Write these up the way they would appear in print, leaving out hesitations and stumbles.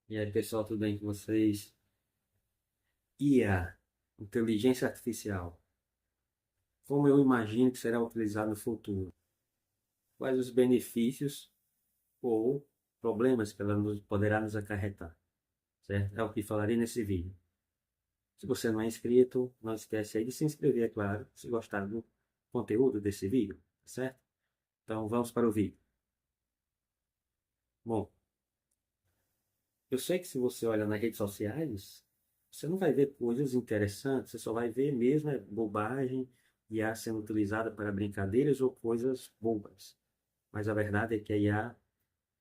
E aí, pessoal, tudo bem com vocês? IA, inteligência artificial. Como eu imagino que será utilizado no futuro? Quais os benefícios ou problemas que ela poderá nos acarretar? Certo? É o que falarei nesse vídeo. Se você não é inscrito, não esquece aí de se inscrever, é claro, se gostar do conteúdo desse vídeo, tá certo? Então vamos para o vídeo. Bom, eu sei que se você olha nas redes sociais, você não vai ver coisas interessantes, você só vai ver mesmo bobagem, IA sendo utilizada para brincadeiras ou coisas bobas. Mas a verdade é que a IA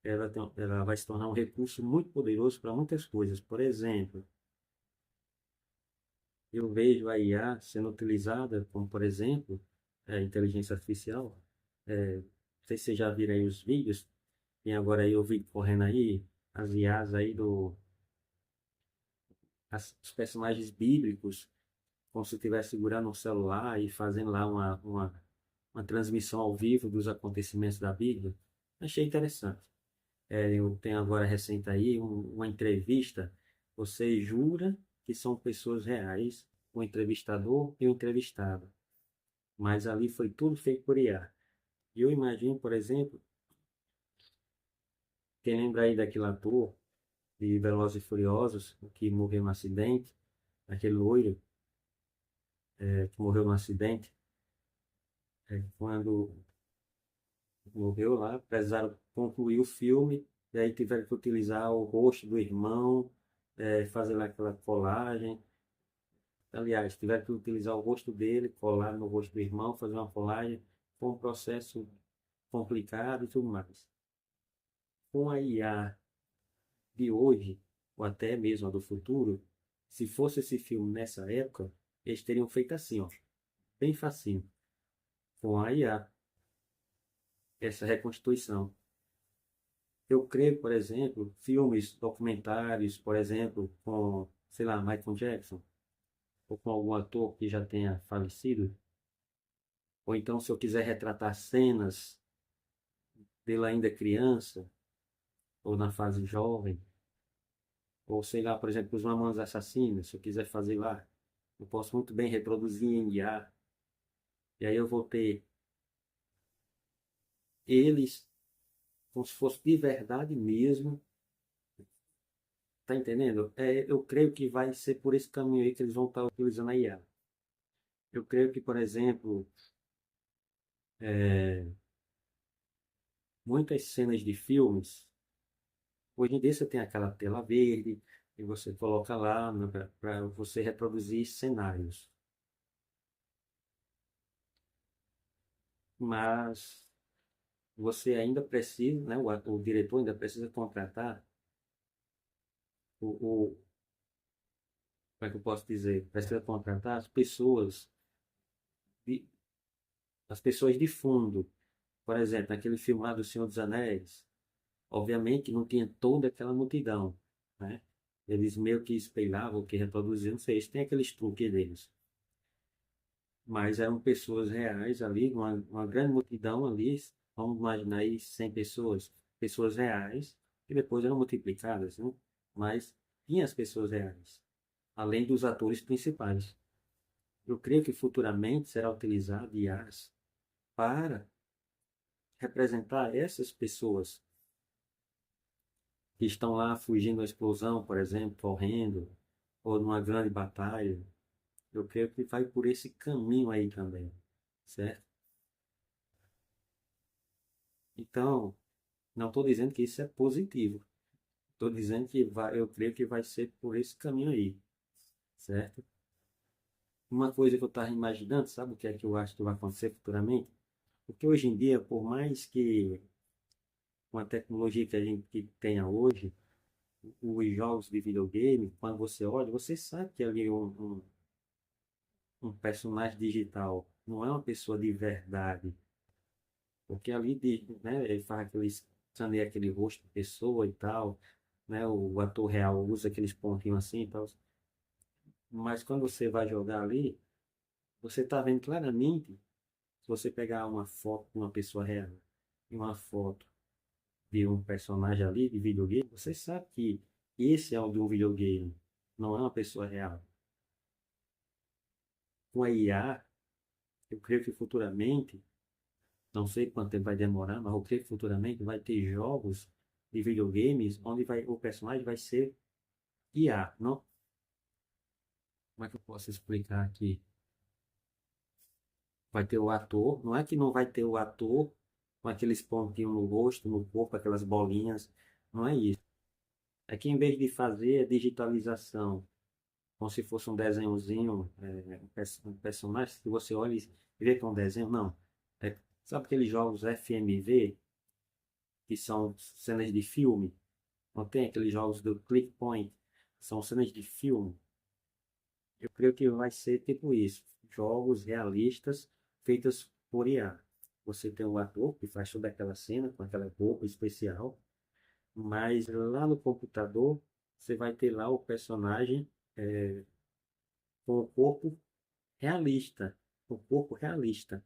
ela vai se tornar um recurso muito poderoso para muitas coisas. Por exemplo, eu vejo a IA sendo utilizada como, por exemplo, a inteligência artificial. Não sei se vocês já viram aí os vídeos, tem agora aí o vídeo correndo aí, as IAs aí os personagens bíblicos, como se estivesse segurando um celular e fazendo lá uma transmissão ao vivo dos acontecimentos da Bíblia. Achei interessante. Eu tenho agora recente aí uma entrevista. Você jura que são pessoas reais, o entrevistador e o entrevistado. Mas ali foi tudo feito por IA. E eu imagino, por exemplo, quem lembra aí daquele ator de Velozes e Furiosos, que morreu no acidente, aquele loiro, que morreu no acidente, quando morreu lá, precisaram concluir o filme, e aí tiveram que utilizar o rosto do irmão, fazer lá aquela colagem. Aliás, tiveram que utilizar o rosto dele, colar no rosto do irmão, fazer uma colagem. Foi um processo complicado e tudo mais. Com a IA de hoje, ou até mesmo a do futuro, se fosse esse filme nessa época, eles teriam feito assim, ó, bem facinho, com a IA, essa reconstituição. Eu creio, por exemplo, filmes, documentários, por exemplo, com, sei lá, Michael Jackson, ou com algum ator que já tenha falecido, ou então se eu quiser retratar cenas dele ainda criança, ou na fase jovem, ou sei lá, por exemplo, os Mamonas Assassinos, se eu quiser fazer lá, eu posso muito bem reproduzir em IA, e aí eu vou ter eles como se fosse de verdade mesmo, tá entendendo? Eu creio que vai ser por esse caminho aí que eles vão estar utilizando a IA. Eu creio que, por exemplo, é, muitas cenas de filmes, hoje em dia você tem aquela tela verde e você coloca lá para você reproduzir cenários. Mas você ainda precisa, né, o diretor ainda precisa contratar o, como é que eu posso dizer? Precisa contratar de, as pessoas de fundo. Por exemplo, naquele filme lá do Senhor dos Anéis, obviamente não tinha toda aquela multidão, né? Eles meio que espelhavam, que reproduziam, não sei, eles têm aqueles truques deles. Mas eram pessoas reais ali, uma grande multidão ali, vamos imaginar aí 100 pessoas, pessoas reais, que depois eram multiplicadas, né? Mas tinha as pessoas reais, além dos atores principais. Eu creio que futuramente será utilizado IAs para representar essas pessoas que estão lá fugindo da explosão, por exemplo, correndo, ou numa grande batalha. Eu creio que vai por esse caminho aí também, certo? Então, não estou dizendo que isso é positivo. Estou dizendo que vai, eu creio que vai ser por esse caminho aí, certo? Uma coisa que eu estava imaginando, sabe o que é que eu acho que vai acontecer futuramente? Porque hoje em dia, por mais que com a tecnologia que a gente tenha hoje, os jogos de videogame, quando você olha, você sabe que ali é um personagem digital, não é uma pessoa de verdade. Porque ali, né, ele faz saneia aquele rosto de pessoa e tal, né, o ator real usa aqueles pontinhos assim e tal. Mas quando você vai jogar ali, você está vendo claramente, se você pegar uma foto de uma pessoa real e uma foto de um personagem ali de videogame, você sabe que Esse é o de um videogame, não é uma pessoa real. Com a IA, eu creio que futuramente, não sei quanto tempo vai demorar, mas eu creio que futuramente vai ter jogos de videogames onde o personagem vai ser IA. Não, como é que eu posso explicar aqui? Vai ter o ator, não é que não vai ter o ator com aqueles pontinhos no rosto, no corpo, aquelas bolinhas, não é isso. É que em vez de fazer a digitalização, como se fosse um desenhozinho, um personagem, se você olha e vê que é um desenho, não. Sabe aqueles jogos FMV, que são cenas de filme? Não tem aqueles jogos do Click Point, são cenas de filme. Eu creio que vai ser tipo isso, jogos realistas feitos por IA. Você tem um ator que faz toda aquela cena com aquela roupa especial, mas lá no computador você vai ter lá o personagem com o corpo realista, o corpo realista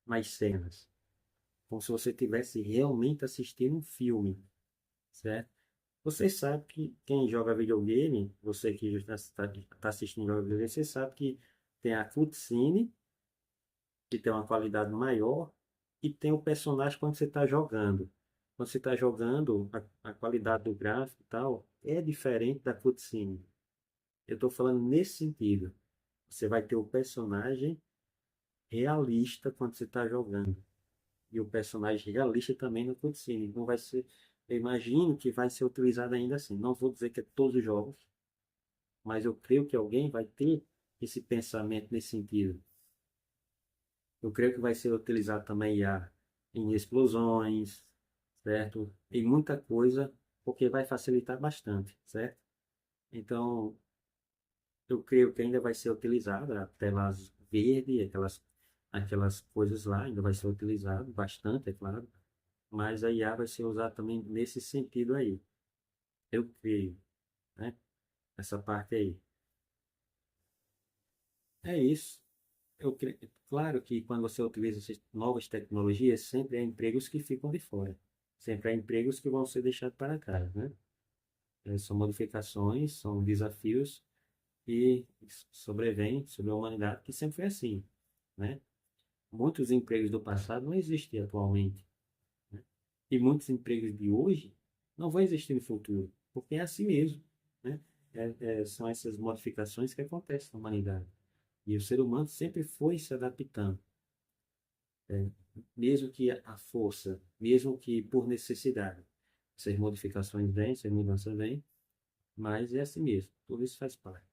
nas cenas, como se você tivesse realmente assistindo um filme, certo? Você sabe que quem joga videogame, você que está assistindo jogo videogame, você sabe que tem a cutscene, que tem uma qualidade maior, e tem o personagem quando você está jogando. Quando você está jogando, a qualidade do gráfico e tal é diferente da cutscene. Eu estou falando nesse sentido. Você vai ter o personagem realista quando você está jogando. E o personagem realista também no cutscene. Não vai ser, eu imagino que vai ser utilizado ainda assim. Não vou dizer que é todos os jogos, mas eu creio que alguém vai ter esse pensamento nesse sentido. Eu creio que vai ser utilizado também em explosões, certo? Em muita coisa, porque vai facilitar bastante, certo? Então, eu creio que ainda vai ser utilizada a telas verde, aquelas coisas lá, ainda vai ser utilizado bastante, é claro. Mas a IA vai ser usada também nesse sentido aí. Eu creio, né? Essa parte aí. É isso. Claro que quando você utiliza essas novas tecnologias, sempre há empregos que ficam de fora. Sempre há empregos que vão ser deixados para trás, né? São modificações, são desafios que sobrevêm sobre a humanidade, que sempre foi assim, né? Muitos empregos do passado não existem atualmente, né? E muitos empregos de hoje não vão existir no futuro, porque é assim mesmo, né? São essas modificações que acontecem na humanidade. E o ser humano sempre foi se adaptando, né? Mesmo que a força, mesmo que por necessidade. Essas modificações vêm, essas mudanças vêm, mas é assim mesmo, tudo isso faz parte.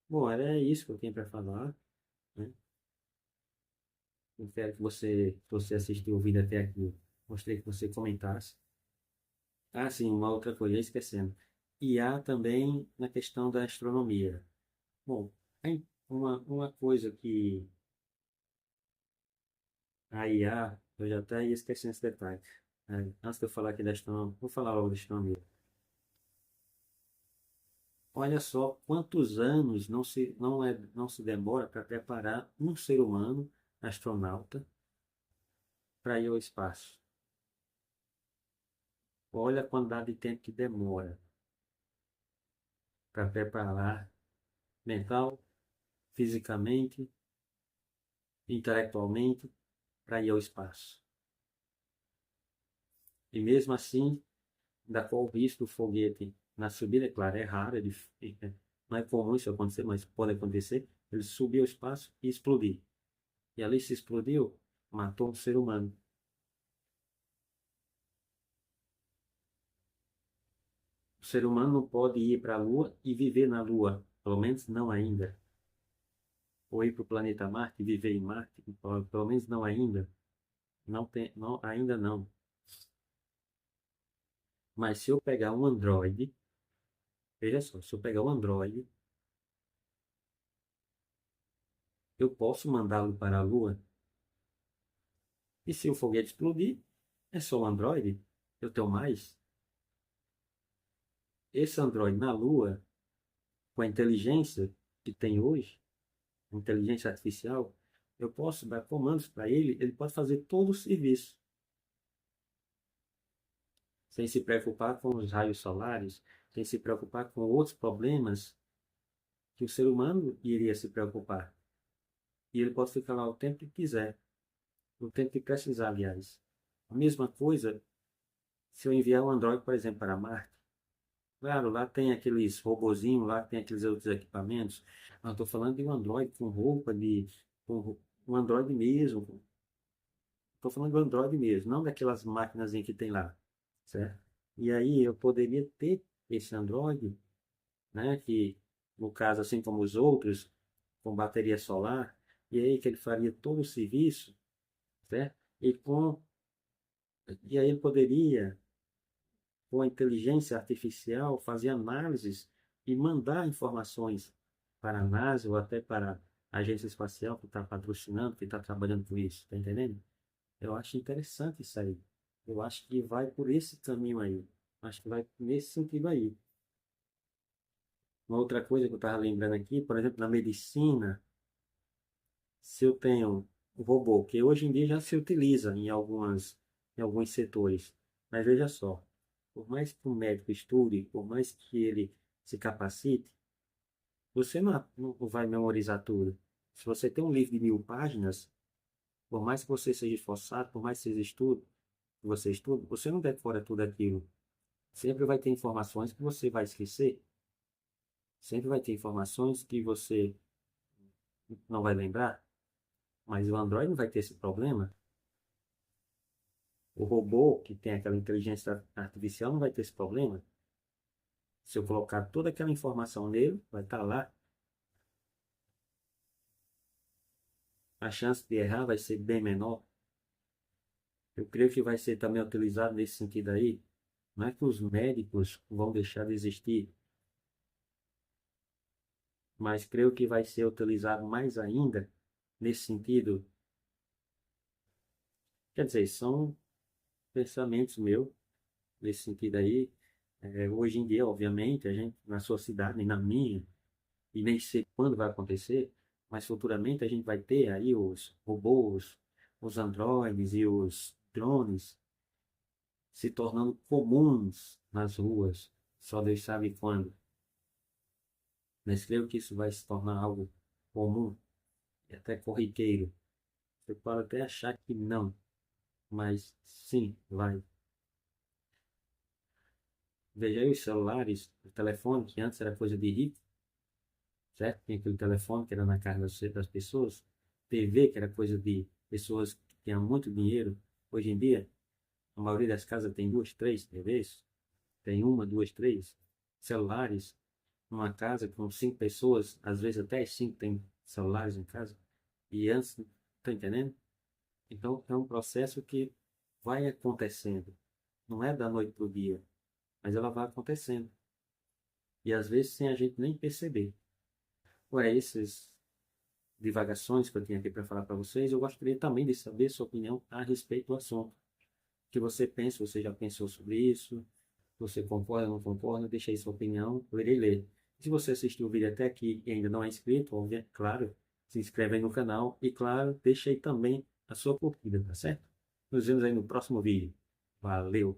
Bom, era isso que eu tinha para falar, né? Espero que você assistiu o vídeo até aqui. Gostaria que você comentasse. Ah, sim, uma outra coisa, esquecendo. E há também na questão da astronomia. Bom, tem uma coisa que a IA, eu já até ia esquecendo esse detalhe. Antes de eu falar aqui da astronomia, vou falar logo da astronomia. Olha só quantos anos não se demora para preparar um ser humano, astronauta, para ir ao espaço. Olha a quantidade de tempo que demora para preparar mental, fisicamente, intelectualmente, para ir ao espaço. E mesmo assim, ainda corre o risco do foguete na subida, é claro, é raro, não é comum isso acontecer, mas pode acontecer, ele subir ao espaço e explodir. E ali se explodiu, matou um ser humano. O ser humano não pode ir para a Lua e viver na Lua, pelo menos não ainda. Ou ir para o planeta Marte e viver em Marte, pelo menos não ainda. Não tem, não, ainda não. Mas se eu pegar um Android, veja só, se eu pegar um Android, eu posso mandá-lo para a Lua. E se o foguete explodir, é só um Android. Eu tenho mais. Esse Android na Lua, com a inteligência que tem hoje, a inteligência artificial, eu posso dar comandos para ele pode fazer todo o serviço, sem se preocupar com os raios solares, sem se preocupar com outros problemas que o ser humano iria se preocupar. E ele pode ficar lá o tempo que quiser, o tempo que precisar, aliás. A mesma coisa se eu enviar um Android, por exemplo, para Marte. Claro, lá tem aqueles robozinhos, lá tem aqueles outros equipamentos. Mas eu estou falando de um Android com roupa, com um Android mesmo. Estou falando do Android mesmo, não daquelas máquinas que tem lá, certo? E aí eu poderia ter esse Android, né, que no caso, assim como os outros, com bateria solar, e aí que ele faria todo o serviço, certo? E aí ele poderia, com a inteligência artificial, fazer análises e mandar informações para a NASA ou até para a agência espacial que está patrocinando, que está trabalhando com isso, tá entendendo? Eu acho interessante isso aí. Eu acho que vai por esse caminho aí. Acho que vai nesse sentido aí. Uma outra coisa que eu estava lembrando aqui, por exemplo, na medicina, se eu tenho um robô, que hoje em dia já se utiliza em alguns setores, mas veja só, por mais que o médico estude, por mais que ele se capacite, você não vai memorizar tudo. Se você tem um livro de 1000 páginas, por mais que você seja esforçado, por mais que você estude, você não decora tudo aquilo. Sempre vai ter informações que você vai esquecer. Sempre vai ter informações que você não vai lembrar. Mas o Android não vai ter esse problema. O robô que tem aquela inteligência artificial não vai ter esse problema. Se eu colocar toda aquela informação nele, vai estar lá. A chance de errar vai ser bem menor. Eu creio que vai ser também utilizado nesse sentido aí. Não é que os médicos vão deixar de existir, mas creio que vai ser utilizado mais ainda nesse sentido. Quer dizer, são pensamentos meus nesse sentido aí. Hoje em dia, obviamente, a gente, na sua cidade, e na minha, e nem sei quando vai acontecer, mas futuramente a gente vai ter aí os robôs, os androides e os drones se tornando comuns nas ruas, só Deus sabe quando. Mas creio que isso vai se tornar algo comum e até corriqueiro. Você pode até achar que não, mas sim, vai. Veja aí os celulares, o telefone, que antes era coisa de rico, certo? Tinha aquele telefone que era na casa das pessoas, TV, que era coisa de pessoas que tinham muito dinheiro. Hoje em dia, a maioria das casas tem duas, três TVs, tem uma, duas, três celulares. Numa casa com 5 pessoas, às vezes até 5 tem celulares em casa. E antes, tá entendendo? Então, é um processo que vai acontecendo. Não é da noite para o dia, mas ela vai acontecendo. E às vezes sem a gente nem perceber. Por essas divagações que eu tinha aqui para falar para vocês, eu gostaria também de saber sua opinião a respeito do assunto. O que você pensa, você já pensou sobre isso? Você concorda, não concorda? Deixa aí sua opinião, eu irei ler. Se você assistiu o vídeo até aqui e ainda não é inscrito, claro, se inscreve aí no canal e, claro, deixa aí também a sua curtida, tá certo? Nos vemos aí no próximo vídeo. Valeu!